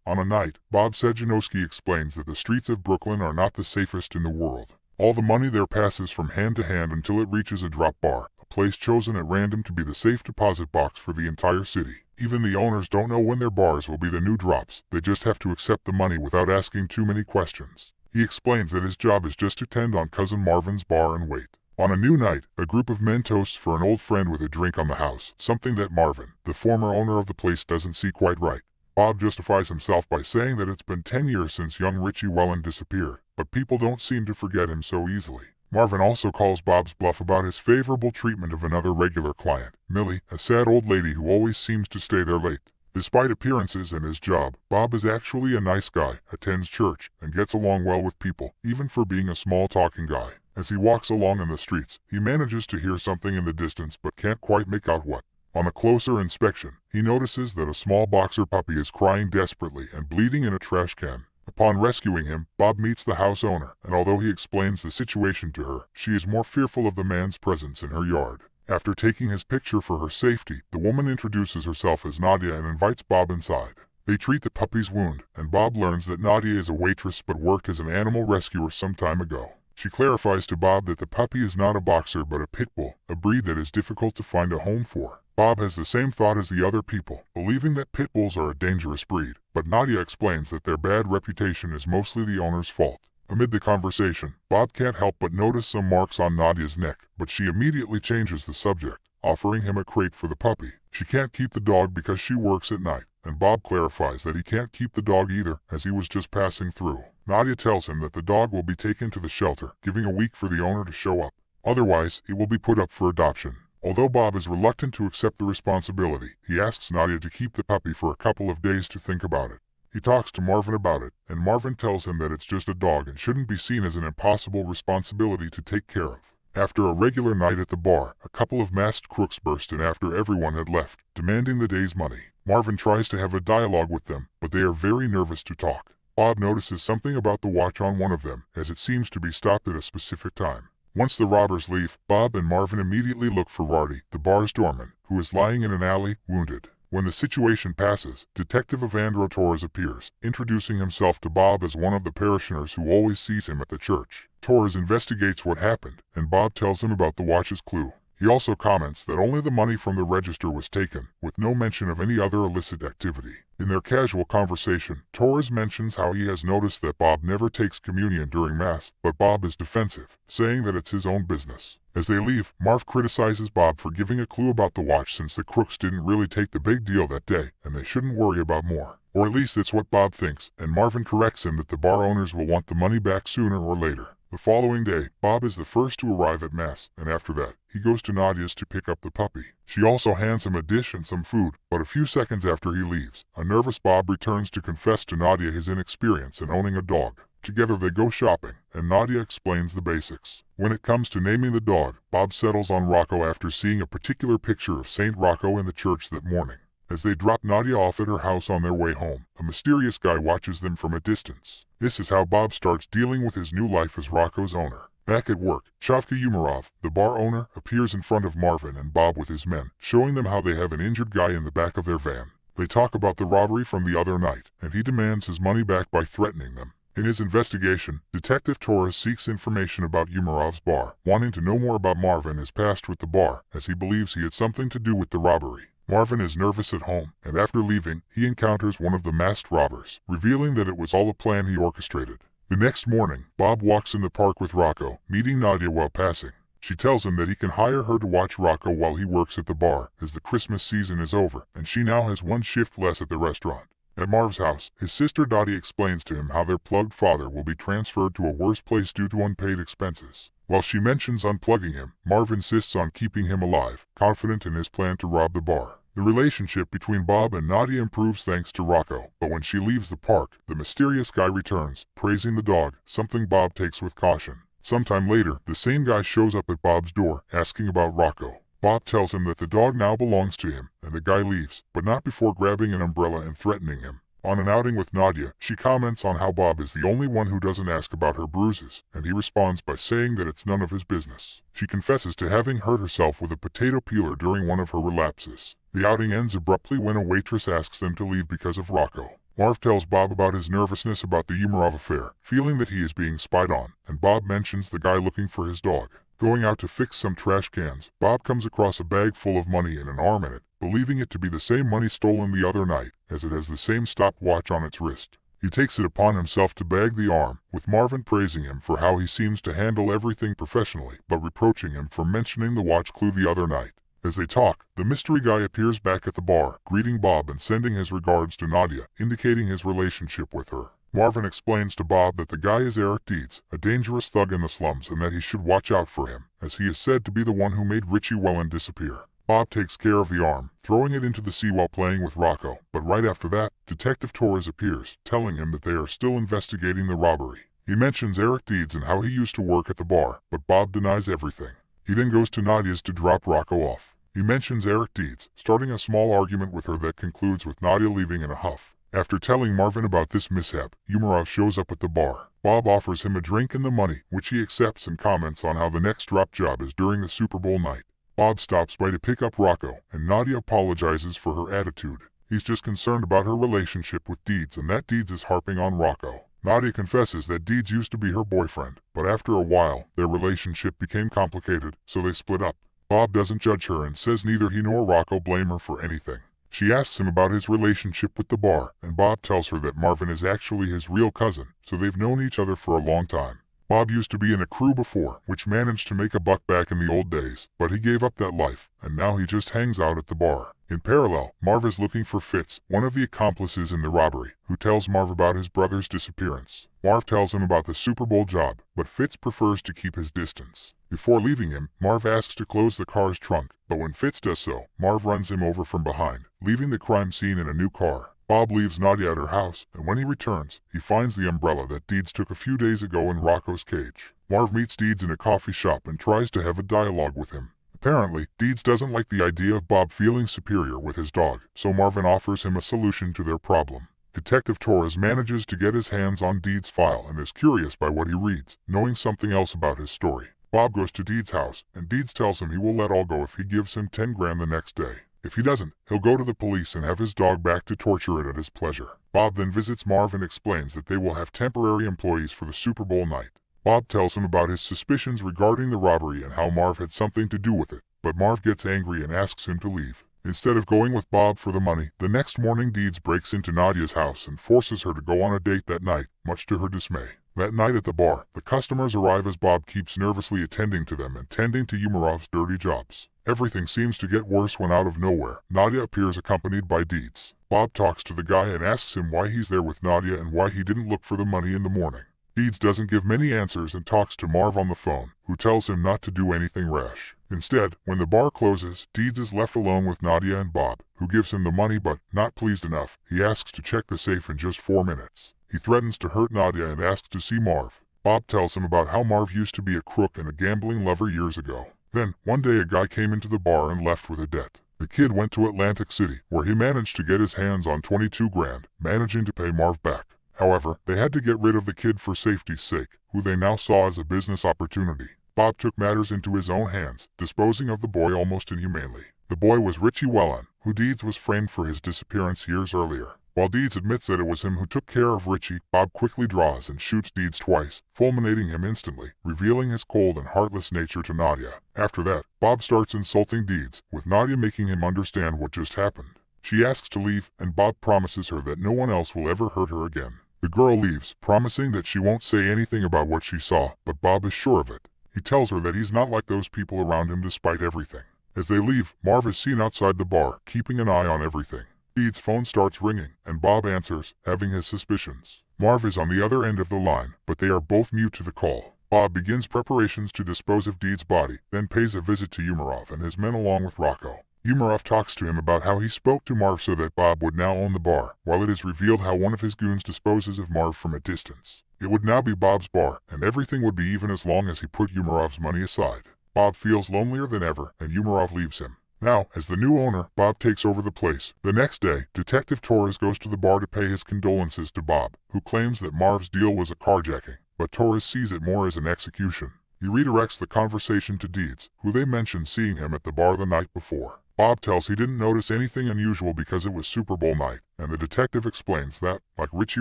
On a night, Bob Sajanowski explains that the streets of Brooklyn are not the safest in the world. All the money there passes from hand to hand until it reaches a drop bar, a place chosen at random to be the safe deposit box for the entire city. Even the owners don't know when their bars will be the new drops, they just have to accept the money without asking too many questions. He explains that his job is just to tend on Cousin Marvin's bar and wait. On a new night, a group of men toasts for an old friend with a drink on the house, something that Marvin, the former owner of the place, doesn't see quite right. Bob justifies himself by saying that it's been 10 years since young Richie Wellen disappeared, but people don't seem to forget him so easily. Marvin also calls Bob's bluff about his favorable treatment of another regular client, Millie, a sad old lady who always seems to stay there late. Despite appearances and his job, Bob is actually a nice guy, attends church, and gets along well with people, even for being a small talking guy. As he walks along in the streets, he manages to hear something in the distance but can't quite make out what. On a closer inspection, he notices that a small boxer puppy is crying desperately and bleeding in a trash can. Upon rescuing him, Bob meets the house owner, and although he explains the situation to her, she is more fearful of the man's presence in her yard. After taking his picture for her safety, the woman introduces herself as Nadia and invites Bob inside. They treat the puppy's wound, and Bob learns that Nadia is a waitress but worked as an animal rescuer some time ago. She clarifies to Bob that the puppy is not a boxer but a pit bull, a breed that is difficult to find a home for. Bob has the same thought as the other people, believing that pit bulls are a dangerous breed, but Nadia explains that their bad reputation is mostly the owner's fault. Amid the conversation, Bob can't help but notice some marks on Nadia's neck, but she immediately changes the subject, offering him a crate for the puppy. She can't keep the dog because she works at night, and Bob clarifies that he can't keep the dog either, as he was just passing through. Nadia tells him that the dog will be taken to the shelter, giving a week for the owner to show up. Otherwise, it will be put up for adoption. Although Bob is reluctant to accept the responsibility, he asks Nadia to keep the puppy for a couple of days to think about it. He talks to Marvin about it, and Marvin tells him that it's just a dog and shouldn't be seen as an impossible responsibility to take care of. After a regular night at the bar, a couple of masked crooks burst in after everyone had left, demanding the day's money. Marvin tries to have a dialogue with them, but they are very nervous to talk. Bob notices something about the watch on one of them, as it seems to be stopped at a specific time. Once the robbers leave, Bob and Marvin immediately look for Vardy, the bar's doorman, who is lying in an alley, wounded. When the situation passes, Detective Evandro Torres appears, introducing himself to Bob as one of the parishioners who always sees him at the church. Torres investigates what happened, and Bob tells him about the watch's clue. He also comments that only the money from the register was taken, with no mention of any other illicit activity. In their casual conversation, Torres mentions how he has noticed that Bob never takes communion during Mass, but Bob is defensive, saying that it's his own business. As they leave, Marv criticizes Bob for giving a clue about the watch since the crooks didn't really take the big deal that day, and they shouldn't worry about more. Or at least it's what Bob thinks, and Marvin corrects him that the bar owners will want the money back sooner or later. The following day, Bob is the first to arrive at Mass, and after that, he goes to Nadia's to pick up the puppy. She also hands him a dish and some food, but a few seconds after he leaves, a nervous Bob returns to confess to Nadia his inexperience in owning a dog. Together they go shopping, and Nadia explains the basics. When it comes to naming the dog, Bob settles on Rocco after seeing a particular picture of Saint Rocco in the church that morning. As they drop Nadia off at her house on their way home, a mysterious guy watches them from a distance. This is how Bob starts dealing with his new life as Rocco's owner. Back at work, Chavka Umarov, the bar owner, appears in front of Marvin and Bob with his men, showing them how they have an injured guy in the back of their van. They talk about the robbery from the other night, and he demands his money back by threatening them. In his investigation, Detective Torres seeks information about Umarov's bar, wanting to know more about Marvin's past with the bar, as he believes he had something to do with the robbery. Marvin is nervous at home, and after leaving, he encounters one of the masked robbers, revealing that it was all a plan he orchestrated. The next morning, Bob walks in the park with Rocco, meeting Nadia while passing. She tells him that he can hire her to watch Rocco while he works at the bar, as the Christmas season is over, and she now has one shift less at the restaurant. At Marv's house, his sister Dottie explains to him how their plugged father will be transferred to a worse place due to unpaid expenses. While she mentions unplugging him, Marv insists on keeping him alive, confident in his plan to rob the bar. The relationship between Bob and Nadia improves thanks to Rocco, but when she leaves the park, the mysterious guy returns, praising the dog, something Bob takes with caution. Sometime later, the same guy shows up at Bob's door, asking about Rocco. Bob tells him that the dog now belongs to him, and the guy leaves, but not before grabbing an umbrella and threatening him. On an outing with Nadia, she comments on how Bob is the only one who doesn't ask about her bruises, and he responds by saying that it's none of his business. She confesses to having hurt herself with a potato peeler during one of her relapses. The outing ends abruptly when a waitress asks them to leave because of Rocco. Marv tells Bob about his nervousness about the Umarov affair, feeling that he is being spied on, and Bob mentions the guy looking for his dog. Going out to fix some trash cans, Bob comes across a bag full of money and an arm in it, believing it to be the same money stolen the other night, as it has the same stopwatch on its wrist. He takes it upon himself to bag the arm, with Marvin praising him for how he seems to handle everything professionally, but reproaching him for mentioning the watch clue the other night. As they talk, the mystery guy appears back at the bar, greeting Bob and sending his regards to Nadia, indicating his relationship with her. Marvin explains to Bob that the guy is Eric Deeds, a dangerous thug in the slums, and that he should watch out for him, as he is said to be the one who made Richie Wellen disappear. Bob takes care of the arm, throwing it into the sea while playing with Rocco, but right after that, Detective Torres appears, telling him that they are still investigating the robbery. He mentions Eric Deeds and how he used to work at the bar, but Bob denies everything. He then goes to Nadia's to drop Rocco off. He mentions Eric Deeds, starting a small argument with her that concludes with Nadia leaving in a huff. After telling Marvin about this mishap, Umarov shows up at the bar. Bob offers him a drink and the money, which he accepts and comments on how the next drop job is during the Super Bowl night. Bob stops by to pick up Rocco, and Nadia apologizes for her attitude. He's just concerned about her relationship with Deeds and that Deeds is harping on Rocco. Nadia confesses that Deeds used to be her boyfriend, but after a while, their relationship became complicated, so they split up. Bob doesn't judge her and says neither he nor Rocco blame her for anything. She asks him about his relationship with the bar, and Bob tells her that Marvin is actually his real cousin, so they've known each other for a long time. Bob used to be in a crew before, which managed to make a buck back in the old days, but he gave up that life, and now he just hangs out at the bar. In parallel, Marv is looking for Fitz, one of the accomplices in the robbery, who tells Marv about his brother's disappearance. Marv tells him about the Super Bowl job, but Fitz prefers to keep his distance. Before leaving him, Marv asks to close the car's trunk, but when Fitz does so, Marv runs him over from behind, leaving the crime scene in a new car. Bob leaves Nadia at her house, and when he returns, he finds the umbrella that Deeds took a few days ago in Rocco's cage. Marv meets Deeds in a coffee shop and tries to have a dialogue with him. Apparently, Deeds doesn't like the idea of Bob feeling superior with his dog, so Marvin offers him a solution to their problem. Detective Torres manages to get his hands on Deeds' file and is curious by what he reads, knowing something else about his story. Bob goes to Deeds' house, and Deeds tells him he will let all go if he gives him 10 grand the next day. If he doesn't, he'll go to the police and have his dog back to torture it at his pleasure. Bob then visits Marv and explains that they will have temporary employees for the Super Bowl night. Bob tells him about his suspicions regarding the robbery and how Marv had something to do with it, but Marv gets angry and asks him to leave. Instead of going with Bob for the money, the next morning Deeds breaks into Nadia's house and forces her to go on a date that night, much to her dismay. That night at the bar, the customers arrive as Bob keeps nervously attending to them and tending to Umarov's dirty jobs. Everything seems to get worse when out of nowhere, Nadia appears accompanied by Deeds. Bob talks to the guy and asks him why he's there with Nadia and why he didn't look for the money in the morning. Deeds doesn't give many answers and talks to Marv on the phone, who tells him not to do anything rash. Instead, when the bar closes, Deeds is left alone with Nadia and Bob, who gives him the money but, not pleased enough, he asks to check the safe in just 4 minutes. He threatens to hurt Nadia and asks to see Marv. Bob tells him about how Marv used to be a crook and a gambling lover years ago. Then, one day a guy came into the bar and left with a debt. The kid went to Atlantic City, where he managed to get his hands on 22 grand, managing to pay Marv back. However, they had to get rid of the kid for safety's sake, who they now saw as a business opportunity. Bob took matters into his own hands, disposing of the boy almost inhumanely. The boy was Richie Wellen, who Deeds was framed for his disappearance years earlier. While Deeds admits that it was him who took care of Richie, Bob quickly draws and shoots Deeds twice, fulminating him instantly, revealing his cold and heartless nature to Nadia. After that, Bob starts insulting Deeds, with Nadia making him understand what just happened. She asks to leave, and Bob promises her that no one else will ever hurt her again. The girl leaves, promising that she won't say anything about what she saw, but Bob is sure of it. He tells her that he's not like those people around him despite everything. As they leave, Marv is seen outside the bar, keeping an eye on everything. Deeds' phone starts ringing, and Bob answers, having his suspicions. Marv is on the other end of the line, but they are both mute to the call. Bob begins preparations to dispose of Deeds' body, then pays a visit to Umarov and his men along with Rocco. Umarov talks to him about how he spoke to Marv so that Bob would now own the bar, while it is revealed how one of his goons disposes of Marv from a distance. It would now be Bob's bar, and everything would be even as long as he put Umarov's money aside. Bob feels lonelier than ever, and Umarov leaves him. Now, as the new owner, Bob takes over the place. The next day, Detective Torres goes to the bar to pay his condolences to Bob, who claims that Marv's deal was a carjacking, but Torres sees it more as an execution. He redirects the conversation to Deeds, who they mention seeing him at the bar the night before. Bob tells he didn't notice anything unusual because it was Super Bowl night, and the detective explains that, like Richie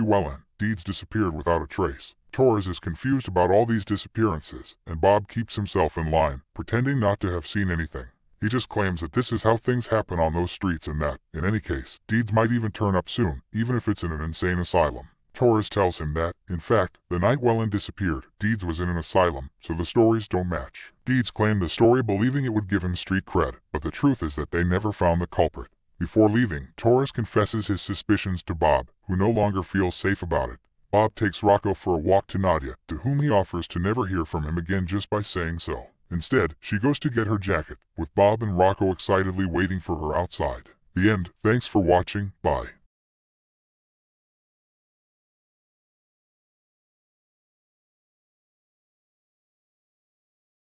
Wellen, Deeds disappeared without a trace. Torres is confused about all these disappearances, and Bob keeps himself in line, pretending not to have seen anything. He just claims that this is how things happen on those streets and that, in any case, Deeds might even turn up soon, even if it's in an insane asylum. Torres tells him that, in fact, the night Wellen disappeared, Deeds was in an asylum, so the stories don't match. Deeds claimed the story believing it would give him street cred, but the truth is that they never found the culprit. Before leaving, Torres confesses his suspicions to Bob, who no longer feels safe about it. Bob takes Rocco for a walk to Nadia, to whom he offers to never hear from him again just by saying so. Instead, she goes to get her jacket, with Bob and Rocco excitedly waiting for her outside. The end. Thanks for watching. Bye.